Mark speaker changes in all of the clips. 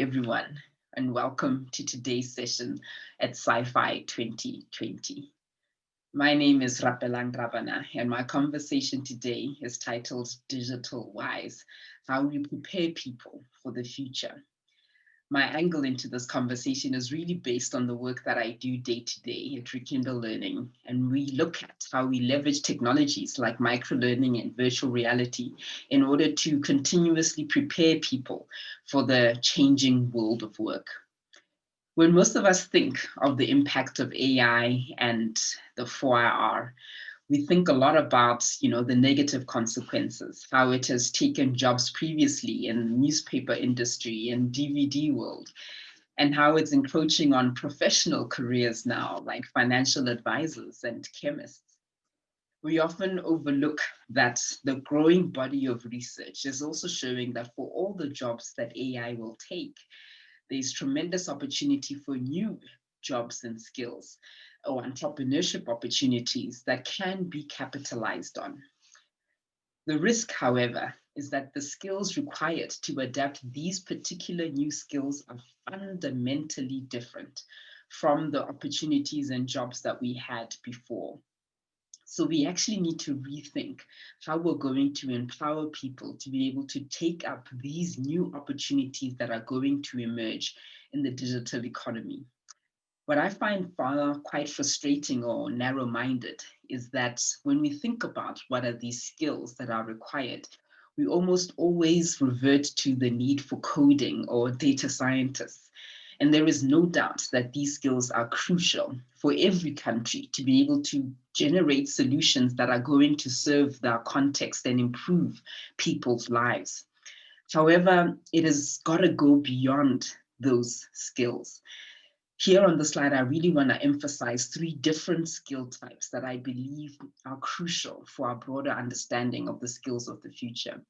Speaker 1: everyone, and welcome to today's session at Sci-Fi 2020. My name is Rapelang Rabana, and my conversation today is titled Digital Wise, How We Prepare People for the Future. My angle into this conversation is really based on the work that I do day to day at Rekindle Learning. And we look at how we leverage technologies like microlearning and virtual reality in order to continuously prepare people for the changing world of work. When most of us think of the impact of AI and the 4IR, we think a lot about, the negative consequences, how it has taken jobs previously in the newspaper industry and DVD world, and how it's encroaching on professional careers now, like financial advisors and chemists. We often overlook that the growing body of research is also showing that for all the jobs that AI will take, there's tremendous opportunity for new jobs and skills or entrepreneurship opportunities that can be capitalized on. The risk, however, is that the skills required to adapt these particular new skills are fundamentally different from the opportunities and jobs that we had before. So we actually need to rethink how we're going to empower people to be able to take up these new opportunities that are going to emerge in the digital economy. What I find quite frustrating or narrow-minded is that when we think about what are these skills that are required, we almost always revert to the need for coding or data scientists. And there is no doubt that these skills are crucial for every country to be able to generate solutions that are going to serve their context and improve people's lives. However, it has got to go beyond those skills. Here on the slide, I really want to emphasize three different skill types that I believe are crucial for our broader understanding of the skills of the future.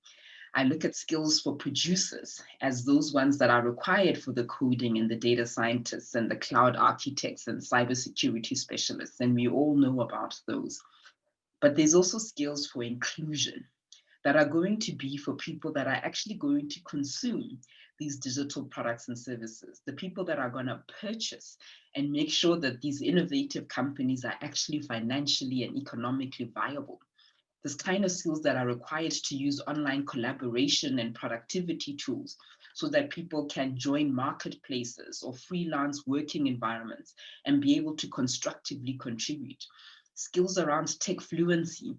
Speaker 1: I look at skills for producers as those ones that are required for the coding and the data scientists and the cloud architects and cybersecurity specialists, and we all know about those. But there's also skills for inclusion that are going to be for people that are actually going to consume these digital products and services, the people that are going to purchase and make sure that these innovative companies are actually financially and economically viable. This kind of skills that are required to use online collaboration and productivity tools so that people can join marketplaces or freelance working environments and be able to constructively contribute. Skills around tech fluency,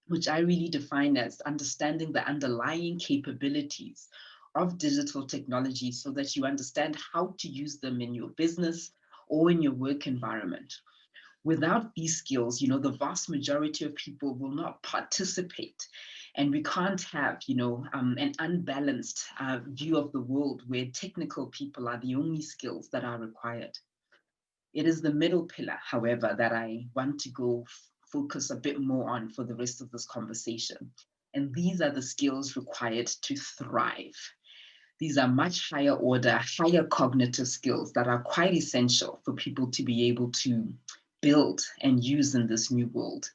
Speaker 1: which I really define as understanding the underlying capabilities of digital technology so that you understand how to use them in your business or in your work environment. Without these skills, the vast majority of people will not participate. And we can't have, an unbalanced view of the world where technical people are the only skills that are required. It is the middle pillar, however, that I want to focus a bit more on for the rest of this conversation. And these are the skills required to thrive. These are much higher order, higher cognitive skills that are quite essential for people to be able to build and use in this new world.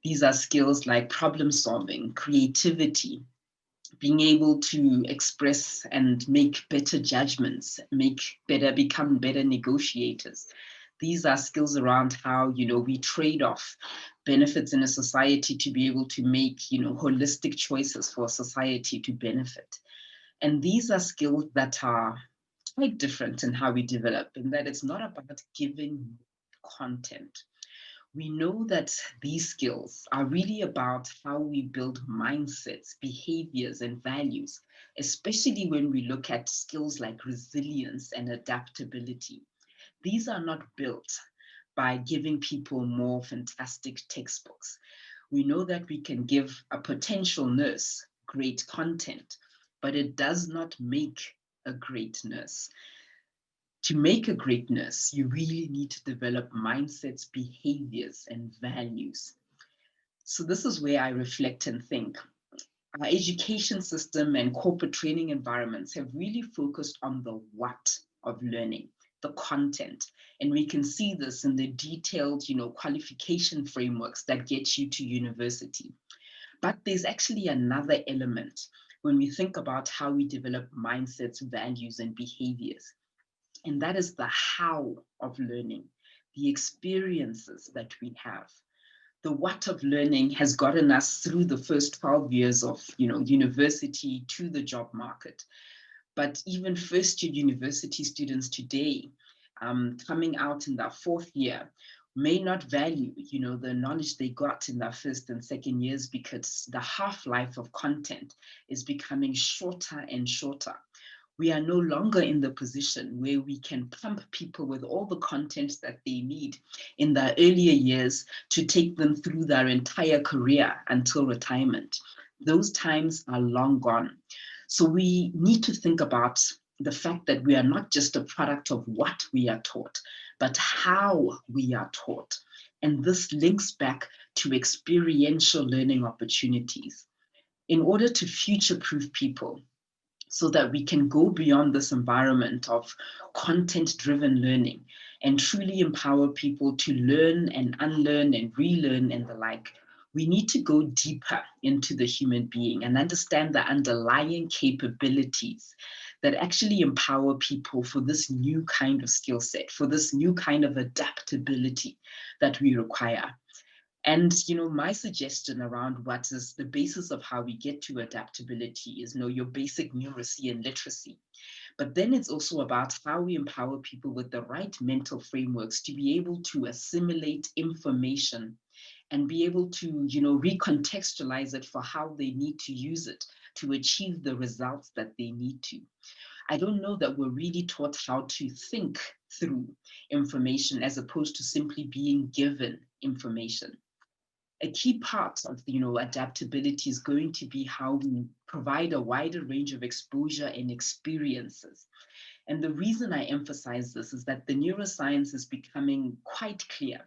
Speaker 1: These are skills like problem solving, creativity, being able to express and make better judgments, become better negotiators. These are skills around how, we trade off benefits in a society to be able to make, holistic choices for society to benefit. And these are skills that are quite different in how we develop, in that it's not about giving content. We know that these skills are really about how we build mindsets, behaviors, and values, especially when we look at skills like resilience and adaptability. These are not built by giving people more fantastic textbooks. We know that we can give a potential nurse great content, but it does not make a great nurse. To make a great nurse, you really need to develop mindsets, behaviors, and values. So this is where I reflect and think. Our education system and corporate training environments have really focused on the what of learning, the content. And we can see this in the detailed, qualification frameworks that get you to university. But there's actually another element when we think about how we develop mindsets, values, and behaviors. And that is the how of learning, the experiences that we have. The what of learning has gotten us through the first 12 years of university to the job market. But even first year university students today, coming out in their fourth year, may not value the knowledge they got in their first and second years, because the half-life of content is becoming shorter and shorter. We are no longer in the position where we can pump people with all the content that they need in their earlier years to take them through their entire career until retirement. Those times are long gone. So we need to think about the fact that we are not just a product of what we are taught, but how we are taught. And this links back to experiential learning opportunities. In order to future-proof people, so that we can go beyond this environment of content-driven learning and truly empower people to learn and unlearn and relearn and the like, we need to go deeper into the human being and understand the underlying capabilities that actually empower people for this new kind of skill set, for this new kind of adaptability that we require. And my suggestion around what is the basis of how we get to adaptability is your basic numeracy and literacy. But then it's also about how we empower people with the right mental frameworks to be able to assimilate information and be able to recontextualize it for how they need to use it to achieve the results that they need to. I don't know that we're really taught how to think through information as opposed to simply being given information. A key part of adaptability is going to be how we provide a wider range of exposure and experiences. And the reason I emphasize this is that the neuroscience is becoming quite clear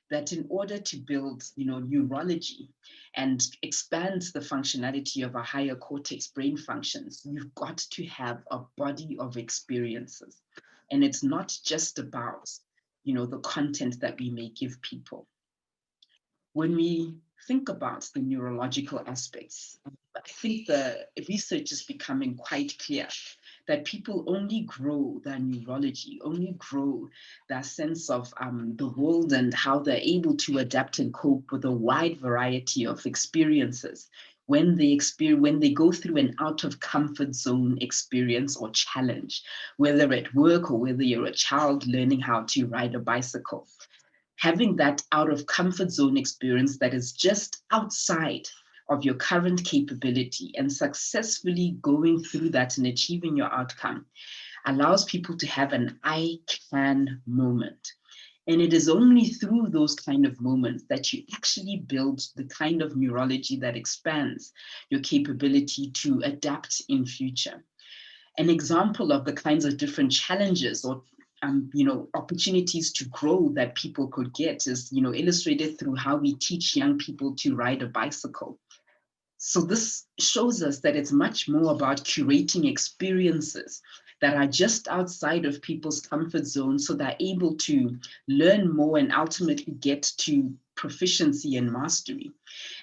Speaker 1: that in order to build neurology and expand the functionality of our higher cortex brain functions, you've got to have a body of experiences. And it's not just about the content that we may give people. When we think about the neurological aspects, I think the research is becoming quite clear that people only grow their neurology, only grow their sense of the world and how they're able to adapt and cope with a wide variety of experiences when they go through an out of comfort zone experience or challenge, whether at work or whether you're a child learning how to ride a bicycle. Having that out of comfort zone experience that is just outside of your current capability and successfully going through that and achieving your outcome allows people to have an I can moment. And it is only through those kind of moments that you actually build the kind of neurology that expands your capability to adapt in future. An example of the kinds of different challenges or opportunities to grow that people could get is, illustrated through how we teach young people to ride a bicycle. So this shows us that it's much more about curating experiences that are just outside of people's comfort zone so they're able to learn more and ultimately get to proficiency and mastery.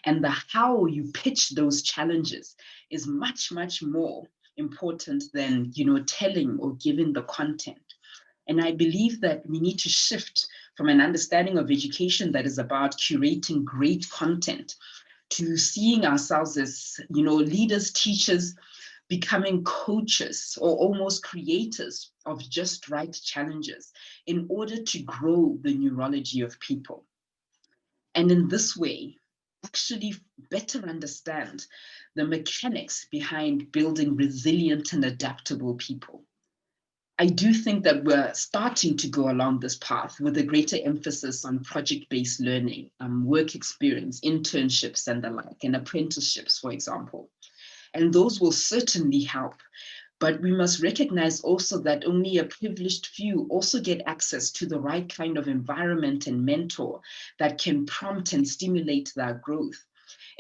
Speaker 1: And the how you pitch those challenges is much, much more important than, telling or giving the content. And I believe that we need to shift from an understanding of education that is about curating great content to seeing ourselves as, leaders, teachers, becoming coaches or almost creators of just right challenges in order to grow the neurology of people. And in this way, actually better understand the mechanics behind building resilient and adaptable people. I do think that we're starting to go along this path with a greater emphasis on project-based learning, work experience, internships and the like, and apprenticeships, for example. And those will certainly help. But we must recognize also that only a privileged few also get access to the right kind of environment and mentor that can prompt and stimulate their growth.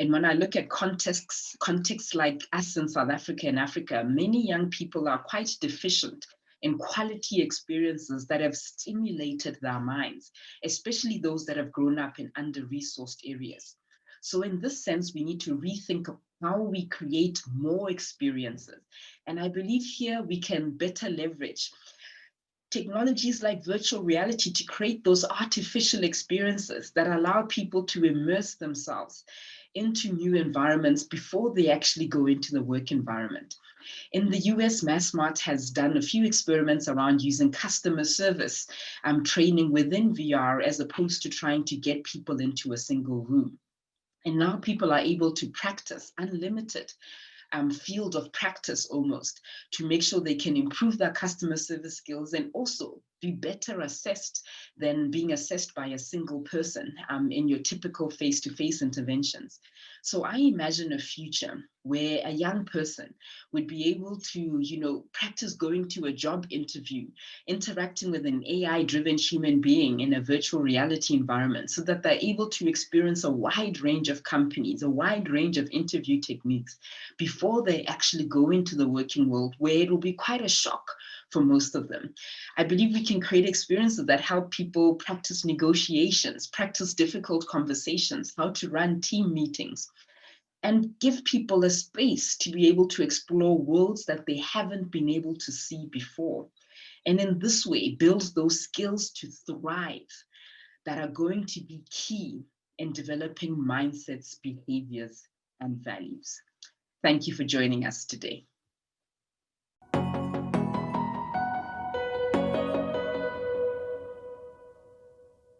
Speaker 1: And when I look at contexts like us in South Africa and Africa, many young people are quite deficient in quality experiences that have stimulated their minds, especially those that have grown up in under-resourced areas. So in this sense, we need to rethink how we create more experiences. And I believe here we can better leverage technologies like virtual reality to create those artificial experiences that allow people to immerse themselves into new environments before they actually go into the work environment. In the US, Massmart has done a few experiments around using customer service training within VR as opposed to trying to get people into a single room. And now people are able to practice unlimited field of practice almost to make sure they can improve their customer service skills and also be better assessed than being assessed by a single person in your typical face-to-face interventions. So I imagine a future where a young person would be able to, practice going to a job interview, interacting with an AI-driven human being in a virtual reality environment so that they're able to experience a wide range of companies, a wide range of interview techniques before they actually go into the working world, where it will be quite a shock for most of them. I believe we can create experiences that help people practice negotiations, practice difficult conversations, how to run team meetings, and give people a space to be able to explore worlds that they haven't been able to see before. And in this way, build those skills to thrive that are going to be key in developing mindsets, behaviors, and values. Thank you for joining us today.